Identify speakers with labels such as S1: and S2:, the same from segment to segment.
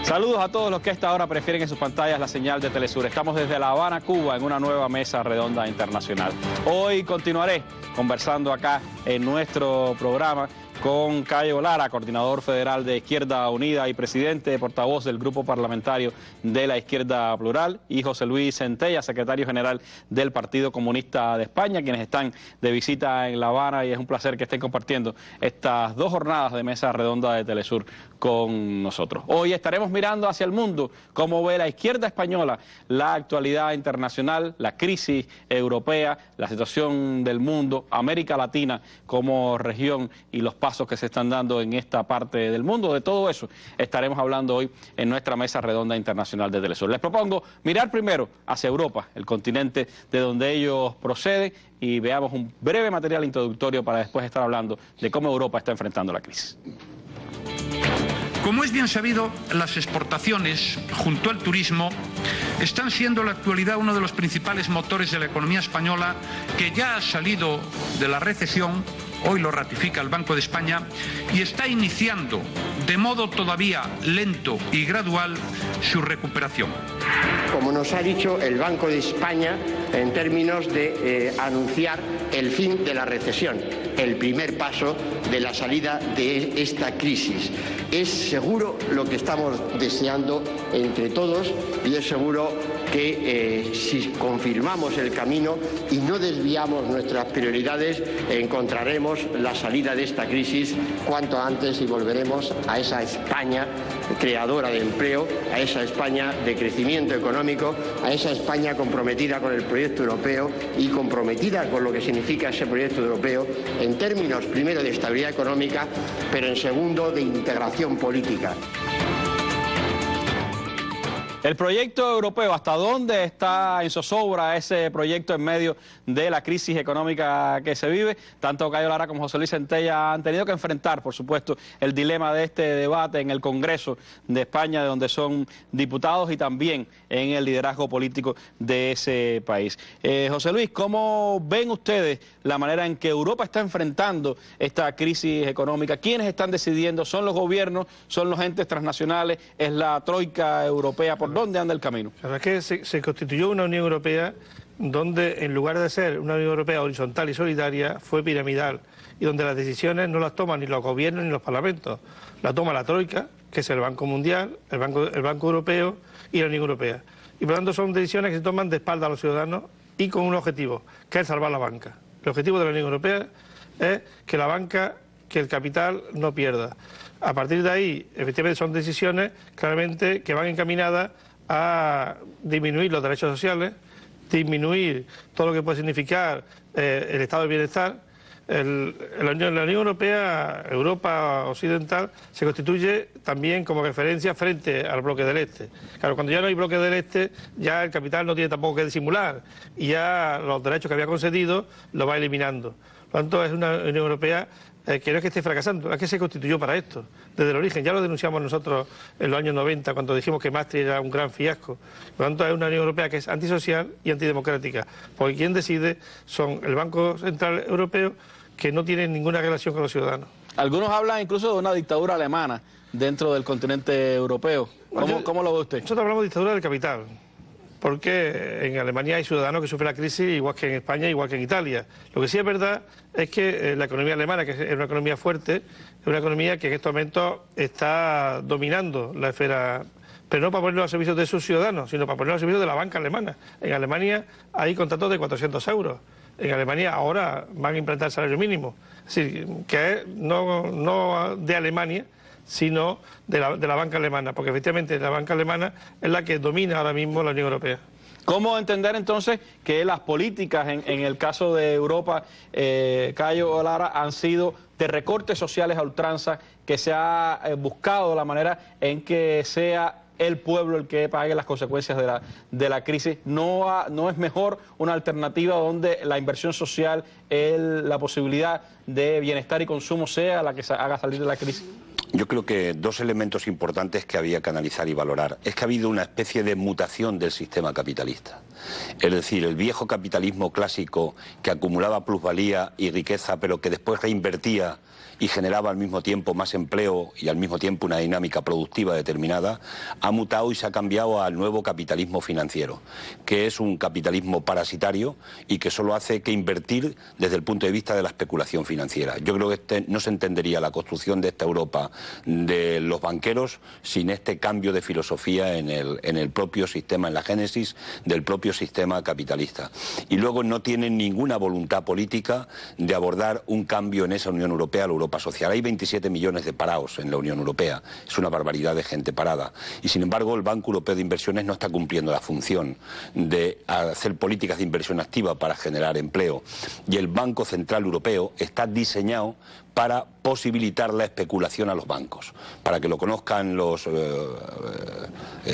S1: Saludos a todos los que a esta hora prefieren en sus pantallas la señal de Telesur. Estamos desde La Habana, Cuba, en una nueva mesa redonda internacional. Hoy continuaré conversando acá en nuestro programa con Cayo Lara, coordinador federal de Izquierda Unida y presidente portavoz del grupo parlamentario de la Izquierda Plural, y José Luis Centella, secretario general del Partido Comunista de España, quienes están de visita en La Habana, y es un placer que estén compartiendo estas dos jornadas de mesa redonda de Telesur con nosotros. Hoy estaremos mirando hacia el mundo, cómo ve la izquierda española la actualidad internacional, la crisis europea, la situación del mundo, América Latina como región y los pasos que se están dando en esta parte del mundo. De todo eso estaremos hablando hoy en nuestra mesa redonda internacional de Telesur. Les propongo mirar primero hacia Europa, el continente de donde ellos proceden, y veamos un breve material introductorio para después estar hablando de cómo Europa está enfrentando la crisis.
S2: Como es bien sabido, las exportaciones, junto al turismo, están siendo en la actualidad uno de los principales motores de la economía española, que ya ha salido de la recesión, hoy lo ratifica el Banco de España, y está iniciando, de modo todavía lento y gradual, su recuperación.
S3: Como nos ha dicho el Banco de España, en términos de anunciar el fin de la recesión, el primer paso de la salida de esta crisis. Es seguro lo que estamos deseando entre todos, y es seguro que si confirmamos el camino y no desviamos nuestras prioridades, encontraremos la salida de esta crisis cuanto antes y volveremos a esa España creadora de empleo, a esa España de crecimiento económico, a esa España comprometida con el proyecto europeo y comprometida con lo que significa ese proyecto europeo en términos primero de estabilidad económica, pero en segundo de integración política.
S1: El proyecto europeo, ¿hasta dónde está en zozobra ese proyecto en medio de la crisis económica que se vive? Tanto Cayo Lara como José Luis Centella han tenido que enfrentar, por supuesto, el dilema de este debate en el Congreso de España, de donde son diputados, y también en el liderazgo político de ese país. José Luis, ¿cómo ven ustedes la manera en que Europa está enfrentando esta crisis económica? ¿Quiénes están decidiendo? ¿Son los gobiernos? ¿Son los entes transnacionales? ¿Es la troika europea? ¿Por dónde anda el camino?
S4: La verdad es que se constituyó una Unión Europea donde, en lugar de ser una Unión Europea horizontal y solidaria, fue piramidal, y donde las decisiones no las toman ni los gobiernos ni los parlamentos, la toma la troika, que es el Banco Mundial, el Banco Europeo y la Unión Europea. Y por lo tanto son decisiones que se toman de espalda a los ciudadanos y con un objetivo, que es salvar la banca. El objetivo de la Unión Europea es que la banca, que el capital no pierda. A partir de ahí, efectivamente, son decisiones claramente que van encaminadas a disminuir los derechos sociales, disminuir todo lo que puede significar el estado de bienestar. La Unión Europea, Europa Occidental, se constituye también como referencia frente al bloque del Este. Claro, cuando ya no hay bloque del Este, ya el capital no tiene tampoco que disimular, y ya los derechos que había concedido los va eliminando. Por lo tanto, es una Unión Europea que no es que esté fracasando, es que se constituyó para esto, desde el origen. Ya lo denunciamos nosotros en los años 90, cuando dijimos que Maastricht era un gran fiasco. Por lo tanto, es una Unión Europea que es antisocial y antidemocrática, porque quien decide son el Banco Central Europeo, que no tiene ninguna relación con los ciudadanos.
S1: Algunos hablan incluso de una dictadura alemana dentro del continente europeo. ¿Cómo lo ve usted?
S4: Nosotros hablamos de dictadura del capital, porque en Alemania hay ciudadanos que sufren la crisis igual que en España, igual que en Italia. Lo que sí es verdad es que la economía alemana, que es una economía fuerte, es una economía que en estos momentos está dominando la esfera, pero no para ponerlo al servicio de sus ciudadanos, sino para ponerlo al servicio de la banca alemana. En Alemania hay contratos de 400 euros. En Alemania ahora van a implantar el salario mínimo. Es decir, que es no de Alemania, sino de la banca alemana, porque efectivamente la banca alemana es la que domina ahora mismo la Unión Europea.
S1: ¿Cómo entender entonces que las políticas en el caso de Europa, Cayo Lara, han sido de recortes sociales a ultranza, que se ha buscado la manera en que sea el pueblo el que pague las consecuencias de la crisis? ¿No es mejor una alternativa donde la inversión social, la posibilidad de bienestar y consumo sea la que haga salir de la crisis?
S5: Yo creo que dos elementos importantes que había que analizar y valorar. Es que ha habido una especie de mutación del sistema capitalista. Es decir, el viejo capitalismo clásico que acumulaba plusvalía y riqueza, pero que después reinvertía y generaba al mismo tiempo más empleo y al mismo tiempo una dinámica productiva determinada, ha mutado y se ha cambiado al nuevo capitalismo financiero, que es un capitalismo parasitario y que solo hace que invertir desde el punto de vista de la especulación financiera. Yo creo que no se entendería la construcción de esta Europa de los banqueros sin este cambio de filosofía en el propio sistema, en la génesis del propio sistema capitalista. Y luego no tienen ninguna voluntad política de abordar un cambio en esa Unión Europea, la Europa social. Hay 27 millones de parados en la Unión Europea, es una barbaridad de gente parada. Y sin embargo el Banco Europeo de Inversiones no está cumpliendo la función de hacer políticas de inversión activa para generar empleo. Y el Banco Central Europeo está diseñado para posibilitar la especulación a los bancos. Para que lo conozcan los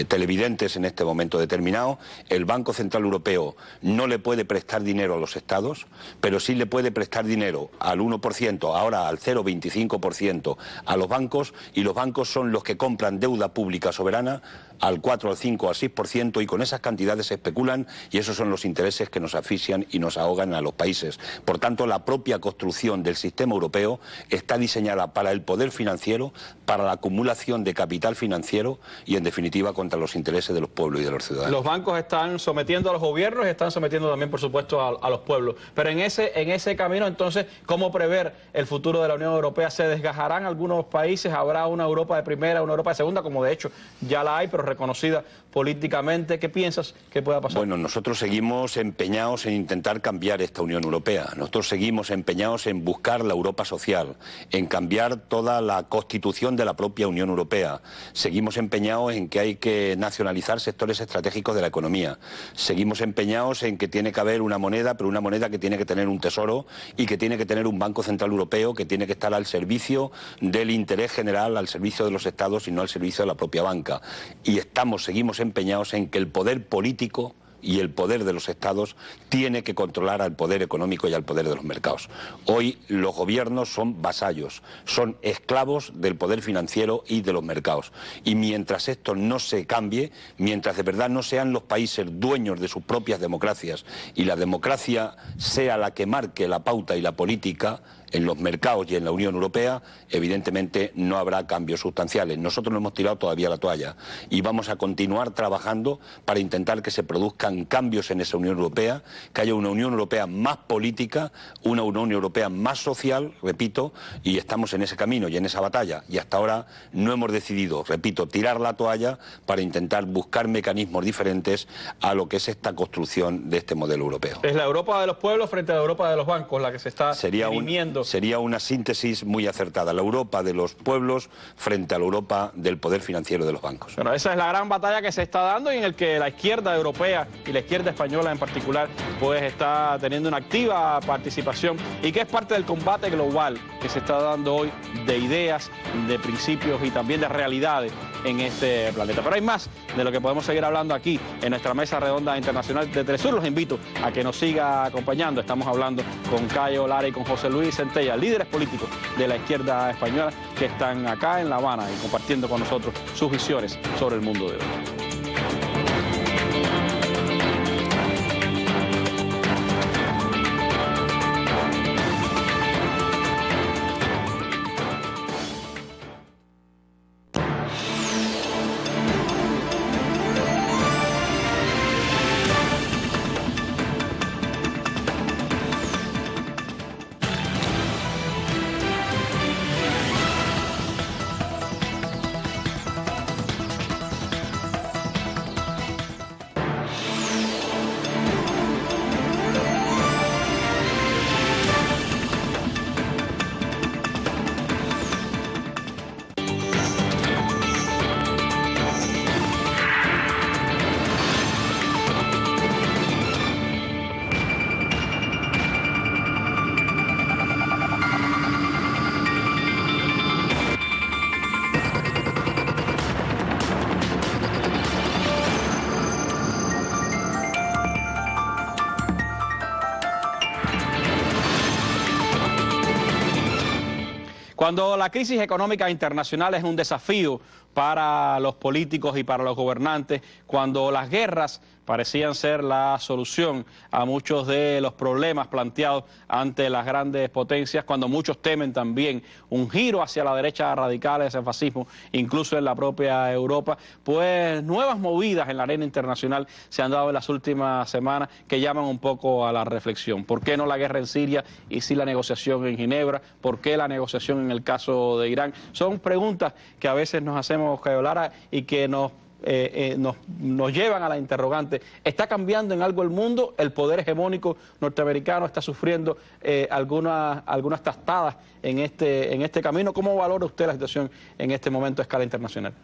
S5: televidentes en este momento determinado, el Banco Central Europeo no le puede prestar dinero a los estados, pero sí le puede prestar dinero al 1%, ahora al 0,25% a los bancos, y los bancos son los que compran deuda pública soberana al 4, al 5, al 6%, y con esas cantidades se especulan, y esos son los intereses que nos asfixian y nos ahogan a los países. Por tanto, la propia construcción del sistema europeo está diseñada para el poder financiero, para la acumulación de capital financiero y, en definitiva, contra los intereses de los pueblos y de los ciudadanos.
S1: Los bancos están sometiendo a los gobiernos y están sometiendo también, por supuesto, a los pueblos. Pero en ese camino, entonces, ¿cómo prever el futuro de la Unión Europea? ¿Se desgajarán algunos países? ¿Habrá una Europa de primera, una Europa de segunda, como de hecho ya la hay, pero reconocida políticamente? ¿Qué piensas que pueda pasar?
S5: Bueno, nosotros seguimos empeñados en intentar cambiar esta Unión Europea. Nosotros seguimos empeñados en buscar la Europa social, en cambiar toda la constitución de la propia Unión Europea. Seguimos empeñados en que hay que nacionalizar sectores estratégicos de la economía. Seguimos empeñados en que tiene que haber una moneda, pero una moneda que tiene que tener un tesoro y que tiene que tener un Banco Central Europeo que tiene que estar al servicio del interés general, al servicio de los estados y no al servicio de la propia banca. Y seguimos empeñados en que el poder político y el poder de los estados tiene que controlar al poder económico y al poder de los mercados. Hoy los gobiernos son vasallos, son esclavos del poder financiero y de los mercados. Y mientras esto no se cambie, mientras de verdad no sean los países dueños de sus propias democracias y la democracia sea la que marque la pauta y la política en los mercados y en la Unión Europea, evidentemente no habrá cambios sustanciales. Nosotros no hemos tirado todavía la toalla y vamos a continuar trabajando para intentar que se produzcan cambios en esa Unión Europea, que haya una Unión Europea más política, una Unión Europea más social, repito, y estamos en ese camino y en esa batalla. Y hasta ahora no hemos decidido, repito, tirar la toalla para intentar buscar mecanismos diferentes a lo que es esta construcción de este modelo europeo.
S1: Es la Europa de los pueblos frente a la Europa de los bancos la que se está dirimiendo.
S5: Sería una síntesis muy acertada, la Europa de los pueblos frente a la Europa del poder financiero de los bancos.
S1: Bueno, esa es la gran batalla que se está dando y en el que la izquierda europea y la izquierda española en particular pues está teniendo una activa participación y que es parte del combate global que se está dando hoy de ideas, de principios y también de realidades en este planeta. Pero hay más de lo que podemos seguir hablando aquí en nuestra mesa redonda internacional de Telesur. Los invito a que nos siga acompañando. Estamos hablando con Cayo Lara y con José Luis Centella, líderes políticos de la izquierda española que están acá en La Habana y compartiendo con nosotros sus visiones sobre el mundo de hoy. Cuando la crisis económica internacional es un desafío para los políticos y para los gobernantes, cuando las guerras parecían ser la solución a muchos de los problemas planteados ante las grandes potencias, cuando muchos temen también un giro hacia la derecha radical, hacia el fascismo, incluso en la propia Europa, pues nuevas movidas en la arena internacional se han dado en las últimas semanas que llaman un poco a la reflexión. ¿Por qué no la guerra en Siria y sí la negociación en Ginebra? ¿Por qué la negociación en el caso de Irán? Son preguntas que a veces nos hacemos, Cayo Lara, y que nos llevan a la interrogante. ¿Está cambiando en algo el mundo? ¿El poder hegemónico norteamericano está sufriendo algunas tastadas en este camino? ¿Cómo valora usted la situación en este momento a escala internacional?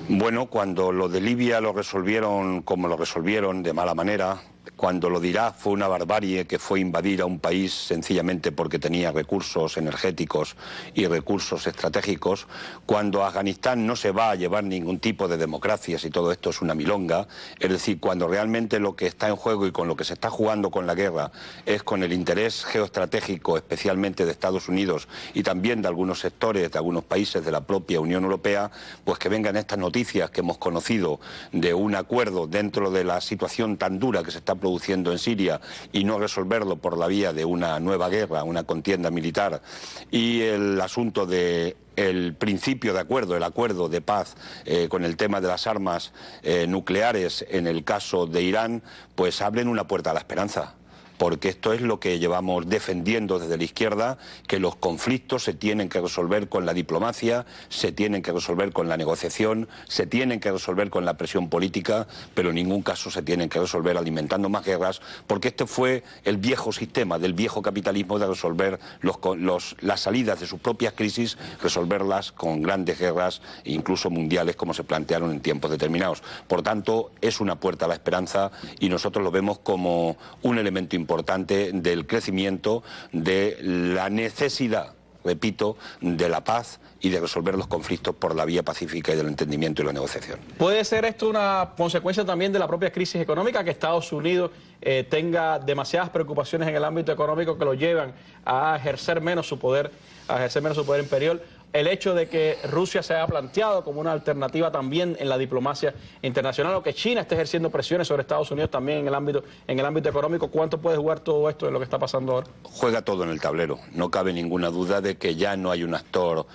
S5: Bueno, cuando lo de Libia lo resolvieron como lo resolvieron, de mala manera, cuando lo de Irak fue una barbarie que fue invadir a un país sencillamente porque tenía recursos energéticos y recursos estratégicos, cuando Afganistán no se va a llevar ningún tipo de democracia si todo esto es una milonga, es decir, cuando realmente lo que está en juego y con lo que se está jugando con la guerra es con el interés geoestratégico, especialmente de Estados Unidos y también de algunos sectores, de algunos países de la propia Unión Europea, pues que vengan estas noticias que hemos conocido de un acuerdo dentro de la situación tan dura que se está produciendo en Siria y no resolverlo por la vía de una nueva guerra, una contienda militar, y el asunto de el principio de acuerdo, el acuerdo de paz con el tema de las armas nucleares en el caso de Irán, pues abren una puerta a la esperanza. Porque esto es lo que llevamos defendiendo desde la izquierda, que los conflictos se tienen que resolver con la diplomacia, se tienen que resolver con la negociación, se tienen que resolver con la presión política, pero en ningún caso se tienen que resolver alimentando más guerras, porque este fue el viejo sistema del viejo capitalismo de resolver las salidas de sus propias crisis, resolverlas con grandes guerras, incluso mundiales, como se plantearon en tiempos determinados. Por tanto, es una puerta a la esperanza y nosotros lo vemos como un elemento importante del crecimiento, de la necesidad, repito, de la paz y de resolver los conflictos por la vía pacífica y del entendimiento y la negociación.
S1: ¿Puede ser esto una consecuencia también de la propia crisis económica, que Estados Unidos tenga demasiadas preocupaciones en el ámbito económico que lo llevan a ejercer menos su poder imperial? El hecho de que Rusia se haya planteado como una alternativa también en la diplomacia internacional, o que China esté ejerciendo presiones sobre Estados Unidos también en el ámbito económico, ¿cuánto puede jugar todo esto en lo que está pasando ahora?
S5: Juega todo en el tablero. No cabe ninguna duda de que ya no hay un actor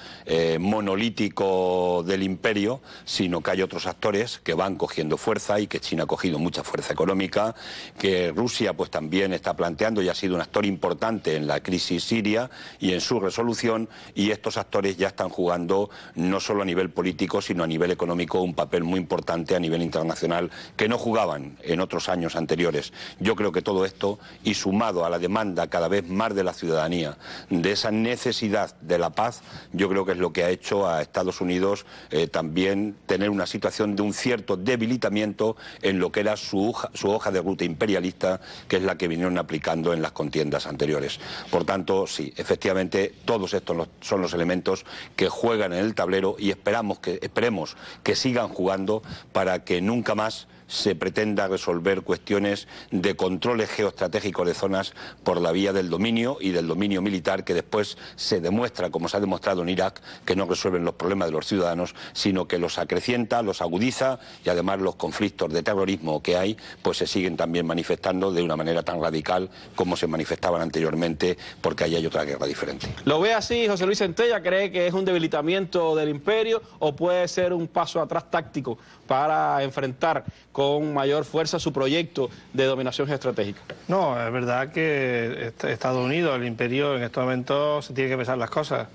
S5: monolítico del imperio, sino que hay otros actores que van cogiendo fuerza y que China ha cogido mucha fuerza económica, que Rusia pues también está planteando y ha sido un actor importante en la crisis siria y en su resolución, y estos actores ya están jugando no solo a nivel político sino a nivel económico un papel muy importante a nivel internacional que no jugaban en otros años anteriores. Yo creo que todo esto, y sumado a la demanda cada vez más de la ciudadanía de esa necesidad de la paz, yo creo que es lo que ha hecho a Estados Unidos también tener una situación de un cierto debilitamiento en lo que era su hoja de ruta imperialista, que es la que vinieron aplicando en las contiendas anteriores. Por tanto, sí, efectivamente, todos estos son los elementos que juegan en el tablero y esperemos que sigan jugando para que nunca más se pretenda resolver cuestiones de controles geoestratégicos de zonas por la vía del dominio y del dominio militar, que después se demuestra, como se ha demostrado en Irak, que no resuelven los problemas de los ciudadanos, sino que los acrecienta, los agudiza, y además los conflictos de terrorismo que hay, pues se siguen también manifestando de una manera tan radical como se manifestaban anteriormente, porque ahí hay otra guerra diferente.
S1: ¿Lo ve así José Luis Centella? ¿Cree que es un debilitamiento del imperio o puede ser un paso atrás táctico para enfrentar con mayor fuerza su proyecto de dominación geoestratégica?
S4: No, es verdad que Estados Unidos, el imperio, en estos momentos se tiene que pensar las cosas.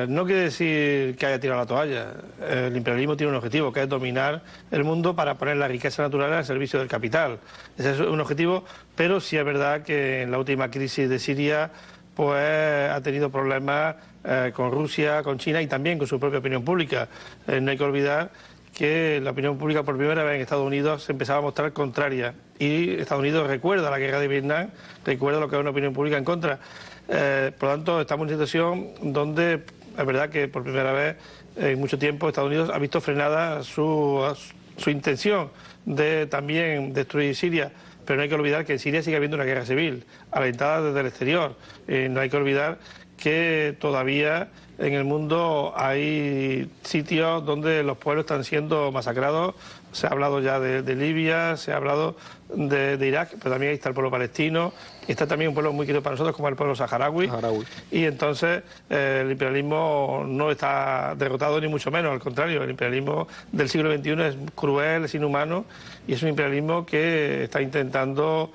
S4: No quiere decir que haya tirado la toalla. El imperialismo tiene un objetivo, que es dominar el mundo para poner la riqueza natural al servicio del capital. Ese es un objetivo, pero sí es verdad que en la última crisis de Siria pues ha tenido problemas con Rusia, con China y también con su propia opinión pública. No hay que olvidar que la opinión pública por primera vez en Estados Unidos se empezaba a mostrar contraria, y Estados Unidos recuerda la guerra de Vietnam, recuerda lo que es una opinión pública en contra. Por lo tanto, estamos en una situación donde es verdad que por primera vez en mucho tiempo Estados Unidos ha visto frenada su intención de también destruir Siria. Pero no hay que olvidar que en Siria sigue habiendo una guerra civil, alentada desde el exterior. No hay que olvidar que todavía en el mundo hay sitios donde los pueblos están siendo masacrados. Se ha hablado ya de Libia, se ha hablado de Irak, pero también ahí está el pueblo palestino, y está también un pueblo muy querido para nosotros como el pueblo saharaui. Y entonces el imperialismo no está derrotado ni mucho menos, al contrario, el imperialismo del siglo XXI es cruel, es inhumano, y es un imperialismo que está intentando,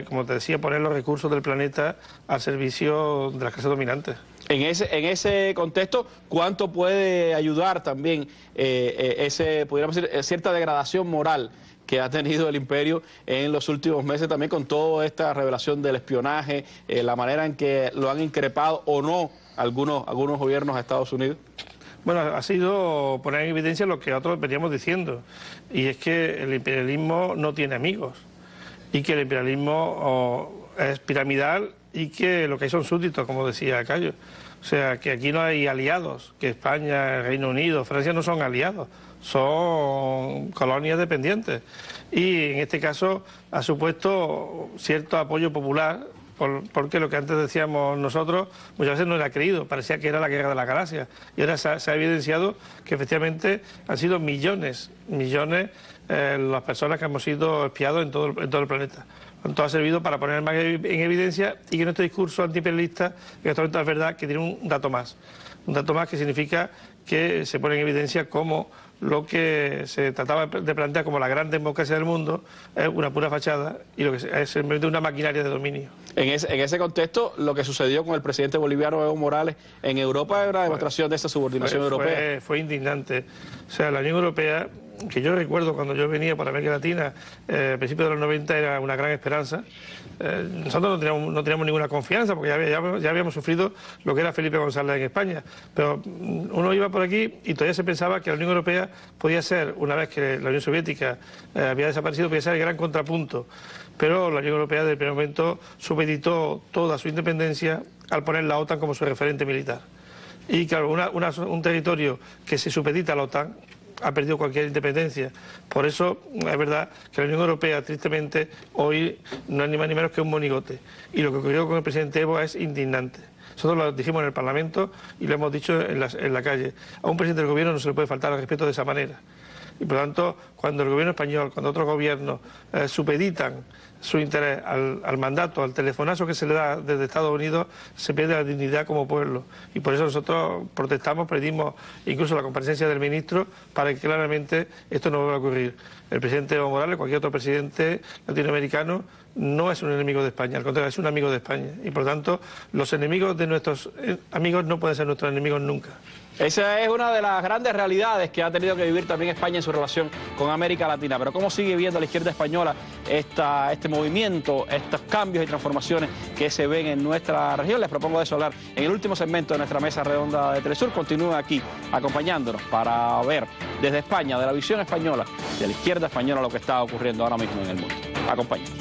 S4: como te decía, poner los recursos del planeta al servicio de las clases dominantes.
S1: En ese contexto, ¿cuánto puede ayudar también pudiéramos decir, cierta degradación moral que ha tenido el imperio en los últimos meses, también con toda esta revelación del espionaje, la manera en que lo han increpado o no algunos gobiernos de Estados Unidos?
S4: Bueno, ha sido poner en evidencia lo que otros veníamos diciendo, y es que el imperialismo no tiene amigos, y que el imperialismo es piramidal, y que lo que hay son súbditos, como decía Cayo. O sea, que aquí no hay aliados, que España, el Reino Unido, Francia no son aliados, son colonias dependientes. Y en este caso ha supuesto cierto apoyo popular, porque lo que antes decíamos nosotros muchas veces no era creído, parecía que era la guerra de la galaxia. Y ahora se ha evidenciado que efectivamente han sido millones las personas que hemos sido espiados en todo el planeta. Todo ha servido para poner más en evidencia, y que nuestro discurso antiimperialista en este momento es verdad que tiene un dato más que significa que se pone en evidencia como lo que se trataba de plantear como la gran democracia del mundo es una pura fachada, y lo que es simplemente una maquinaria de dominio.
S1: En ese contexto, lo que sucedió con el presidente boliviano Evo Morales en Europa es una demostración de esa subordinación europea.
S4: Fue indignante. O sea, la Unión Europea, que yo recuerdo cuando yo venía para América Latina, a principios de los 90 era una gran esperanza. Nosotros no teníamos ninguna confianza, porque ya habíamos sufrido lo que era Felipe González en España, pero uno iba por aquí y todavía se pensaba que la Unión Europea podía ser, una vez que la Unión Soviética había desaparecido, podía ser el gran contrapunto. Pero la Unión Europea desde el primer momento supeditó toda su independencia al poner la OTAN como su referente militar. Y claro, un territorio que se supedita a la OTAN ha perdido cualquier independencia. Por eso es verdad que la Unión Europea, tristemente, hoy no es ni más ni menos que un monigote. Y lo que ocurrió con el presidente Evo es indignante. Nosotros lo dijimos en el Parlamento y lo hemos dicho en la calle. A un presidente del gobierno no se le puede faltar al respeto de esa manera. Y por lo tanto, cuando el gobierno español, cuando otros gobiernos supeditan su interés al mandato, al telefonazo que se le da desde Estados Unidos, se pierde la dignidad como pueblo. Y por eso nosotros protestamos, pedimos incluso la comparecencia del ministro para que claramente esto no vuelva a ocurrir. El presidente Evo Morales, cualquier otro presidente latinoamericano, no es un enemigo de España, al contrario, es un amigo de España. Y por lo tanto, los enemigos de nuestros amigos no pueden ser nuestros enemigos nunca.
S1: Esa es una de las grandes realidades que ha tenido que vivir también España en su relación con América Latina. Pero ¿cómo sigue viendo la izquierda española este movimiento, estos cambios y transformaciones que se ven en nuestra región? Les propongo de eso hablar en el último segmento de nuestra mesa redonda de Telesur. Continúen aquí acompañándonos para ver desde España, de la visión española, de la izquierda española, lo que está ocurriendo ahora mismo en el mundo. Acompáñenos.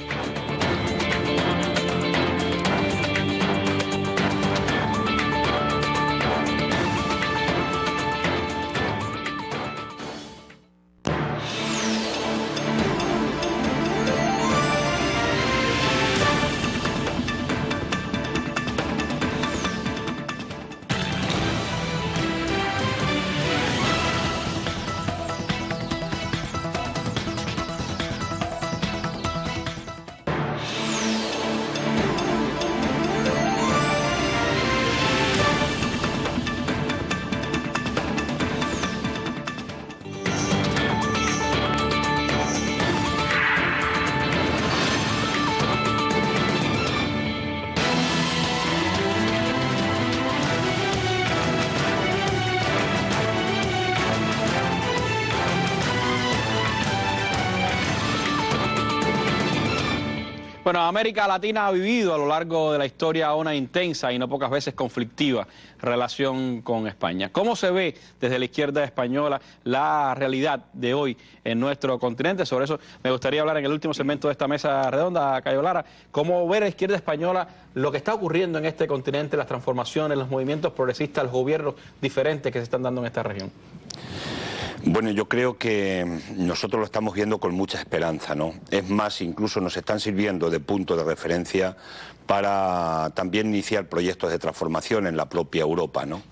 S1: Bueno, América Latina ha vivido a lo largo de la historia una intensa y no pocas veces conflictiva relación con España. ¿Cómo se ve desde la izquierda española la realidad de hoy en nuestro continente? Sobre eso me gustaría hablar en el último segmento de esta mesa redonda, Cayo Lara. ¿Cómo ve la izquierda española lo que está ocurriendo en este continente, las transformaciones, los movimientos progresistas, los gobiernos diferentes que se están dando en esta región?
S5: Bueno, yo creo que nosotros lo estamos viendo con mucha esperanza, ¿no? Es más, incluso nos están sirviendo de punto de referencia para también iniciar proyectos de transformación en la propia Europa, ¿no?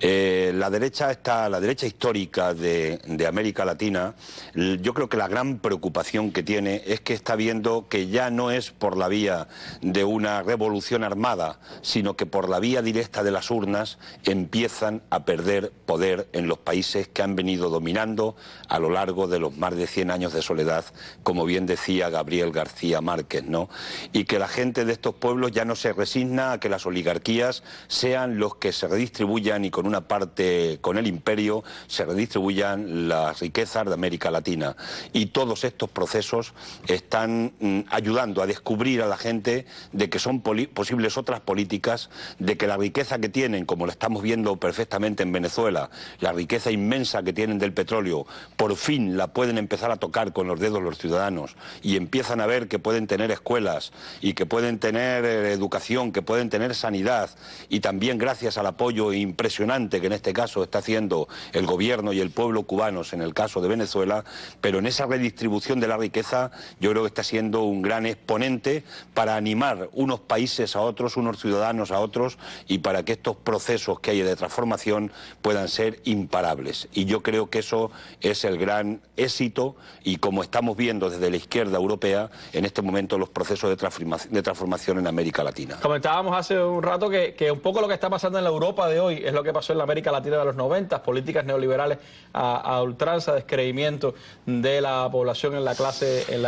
S5: La derecha histórica de América Latina, yo creo que la gran preocupación que tiene es que está viendo que ya no es por la vía de una revolución armada, sino que por la vía directa de las urnas empiezan a perder poder en los países que han venido dominando a lo largo de los más de 100 años de soledad, como bien decía Gabriel García Márquez, ¿no? Y que la gente de estos pueblos ya no se resigna a que las oligarquías sean los que se redistribuyan y con una parte, con el imperio, se redistribuyan las riquezas de América Latina. Y todos estos procesos están ayudando a descubrir a la gente de que son posibles otras políticas, de que la riqueza que tienen, como lo estamos viendo perfectamente en Venezuela, la riqueza inmensa que tienen del petróleo, por fin la pueden empezar a tocar con los dedos los ciudadanos y empiezan a ver que pueden tener escuelas y que pueden tener educación, que pueden tener sanidad, y también gracias al apoyo impresionante que en este caso está haciendo el gobierno y el pueblo cubanos en el caso de Venezuela, pero en esa redistribución de la riqueza yo creo que está siendo un gran exponente para animar unos países a otros, unos ciudadanos a otros, y para que estos procesos que hay de transformación puedan ser imparables. Y yo creo que eso es el gran éxito, y como estamos viendo desde la izquierda europea en este momento los procesos de transformación en América Latina.
S1: Comentábamos hace un rato que un poco lo que está pasando en la Europa de hoy es lo que pasó en la América Latina de los 90, políticas neoliberales a ultranza, descreimiento de la población en la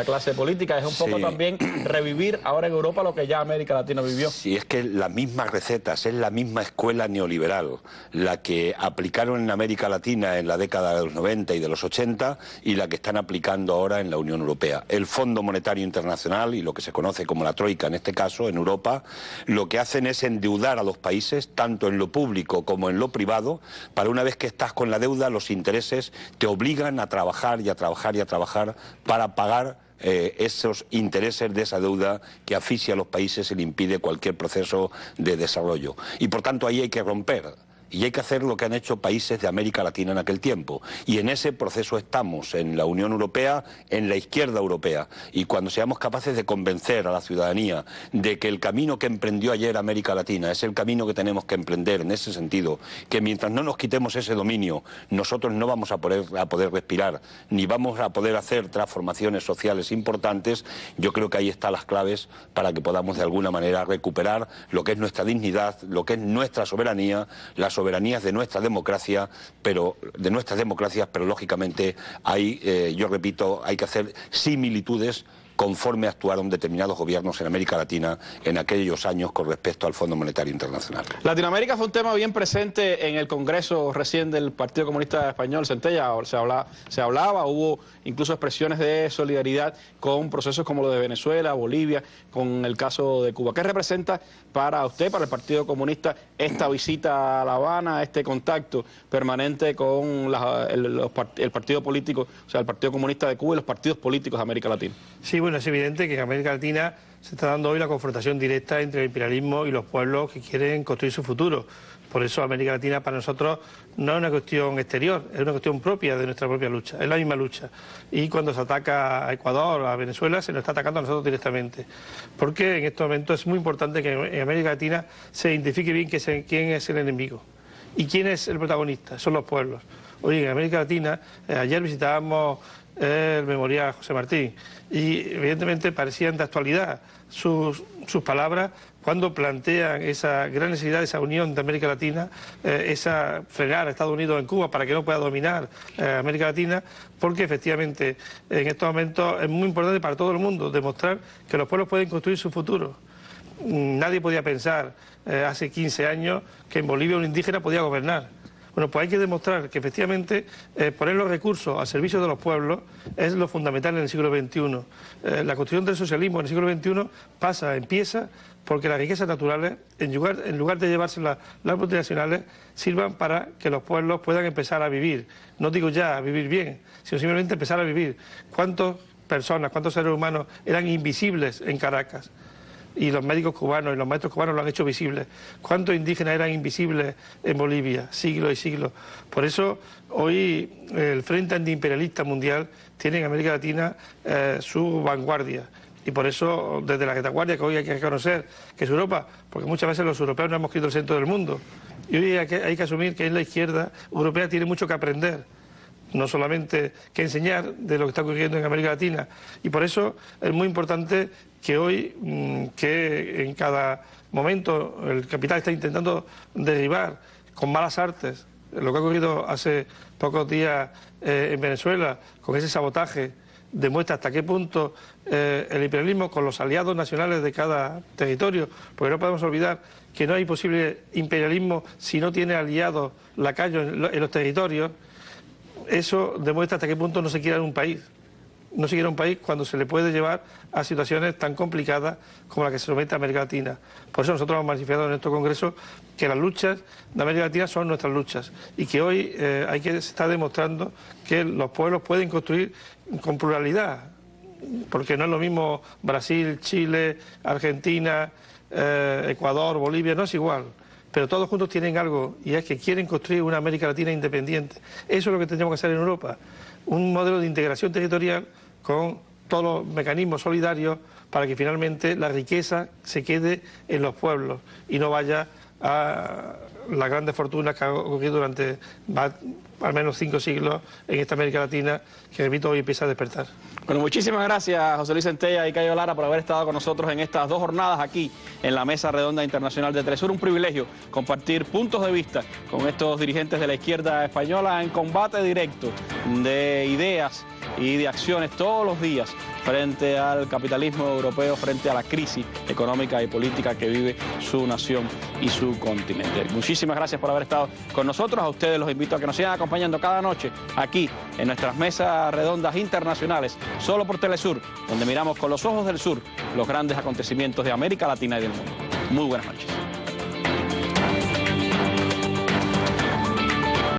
S1: clase política. Es un poco también revivir ahora en Europa lo que ya América Latina vivió.
S5: Sí, es que las mismas recetas, es la misma escuela neoliberal la que aplicaron en América Latina en la década de los 90 y de los 80 y la que están aplicando ahora en la Unión Europea. El Fondo Monetario Internacional y lo que se conoce como la Troika en este caso, en Europa, lo que hacen es endeudar a los países, tanto en lo público como en lo privado, para una vez que estás con la deuda, los intereses te obligan a trabajar y a trabajar y a trabajar para pagar esos intereses de esa deuda que asfixia a los países y le impide cualquier proceso de desarrollo. Y por tanto ahí hay que romper. Y hay que hacer lo que han hecho países de América Latina en aquel tiempo. Y en ese proceso estamos, en la Unión Europea, en la izquierda europea. Y cuando seamos capaces de convencer a la ciudadanía de que el camino que emprendió ayer América Latina es el camino que tenemos que emprender en ese sentido, que mientras no nos quitemos ese dominio, nosotros no vamos a poder respirar, ni vamos a poder hacer transformaciones sociales importantes, yo creo que ahí están las claves para que podamos de alguna manera recuperar lo que es nuestra dignidad, lo que es nuestra soberanía, la soberanías de nuestra democracia, pero lógicamente hay, yo repito, hay que hacer similitudes conforme actuaron determinados gobiernos en América Latina en aquellos años con respecto al Fondo Monetario Internacional.
S1: Latinoamérica fue un tema bien presente en el Congreso recién del Partido Comunista Español, Centella, se hablaba, hubo incluso expresiones de solidaridad con procesos como lo de Venezuela, Bolivia, con el caso de Cuba. ¿Qué representa para usted, para el Partido Comunista, esta visita a La Habana, este contacto permanente con el partido político, o sea, el Partido Comunista de Cuba y los partidos políticos de América Latina?
S4: Sí, bueno, es evidente que en América Latina se está dando hoy la confrontación directa entre el imperialismo y los pueblos que quieren construir su futuro. Por eso América Latina para nosotros no es una cuestión exterior, es una cuestión propia de nuestra propia lucha, es la misma lucha. Y cuando se ataca a Ecuador, a Venezuela, se nos está atacando a nosotros directamente. Porque en estos momentos es muy importante que en América Latina se identifique bien quién es el enemigo y quién es el protagonista, son los pueblos. Hoy en América Latina, ayer visitábamos el memorial José Martín y evidentemente parecían de actualidad sus palabras cuando plantean esa gran necesidad de esa unión de América Latina, esa frenar a Estados Unidos en Cuba para que no pueda dominar América Latina, porque efectivamente en estos momentos es muy importante para todo el mundo demostrar que los pueblos pueden construir su futuro. Nadie podía pensar hace 15 años que en Bolivia un indígena podía gobernar. Bueno, pues hay que demostrar que efectivamente poner los recursos al servicio de los pueblos es lo fundamental en el siglo XXI. La construcción del socialismo en el siglo XXI empieza porque las riquezas naturales, en lugar de llevarse las multinacionales, sirvan para que los pueblos puedan empezar a vivir. No digo ya a vivir bien, sino simplemente empezar a vivir. ¿Cuántas personas, cuántos seres humanos eran invisibles en Caracas? Y los médicos cubanos y los maestros cubanos lo han hecho visible. ¿Cuántos indígenas eran invisibles en Bolivia? Siglos y siglos. Por eso hoy el Frente Antiimperialista Mundial tiene en América Latina su vanguardia. Y por eso, desde la retaguardia, que hoy hay que reconocer que es Europa, porque muchas veces los europeos no hemos querido el centro del mundo. Y hoy hay que asumir que en la izquierda europea tiene mucho que aprender, no solamente que enseñar de lo que está ocurriendo en América Latina. Y por eso es muy importante que hoy, que en cada momento el capital está intentando derribar con malas artes lo que ha ocurrido hace pocos días en Venezuela, con ese sabotaje, demuestra hasta qué punto el imperialismo con los aliados nacionales de cada territorio, porque no podemos olvidar que no hay posible imperialismo si no tiene aliados lacayos en los territorios. Eso demuestra hasta qué punto no se quiere un país. No se quiere un país cuando se le puede llevar a situaciones tan complicadas como la que se somete a América Latina. Por eso nosotros hemos manifestado en nuestro Congreso que las luchas de América Latina son nuestras luchas y que hoy se está demostrando que los pueblos pueden construir con pluralidad, porque no es lo mismo Brasil, Chile, Argentina, Ecuador, Bolivia, no es igual. Pero todos juntos tienen algo, y es que quieren construir una América Latina independiente. Eso es lo que tendríamos que hacer en Europa, un modelo de integración territorial con todos los mecanismos solidarios para que finalmente la riqueza se quede en los pueblos y no vaya a las grandes fortunas que han ocurrido durante al menos 5 siglos en esta América Latina, que repito, hoy empieza a despertar.
S1: Bueno, muchísimas gracias José Luis Centella y Cayo Lara por haber estado con nosotros en estas 2 jornadas aquí en la Mesa Redonda Internacional de Telesur. Un privilegio compartir puntos de vista con estos dirigentes de la izquierda española en combate directo de ideas y de acciones todos los días frente al capitalismo europeo, frente a la crisis económica y política que vive su nación y su continente. Muchísimas gracias por haber estado con nosotros. A ustedes los invito a que nos sigan acompañando cada noche aquí en nuestras mesas redondas internacionales, solo por Telesur, donde miramos con los ojos del sur los grandes acontecimientos de América Latina y del mundo. Muy buenas noches.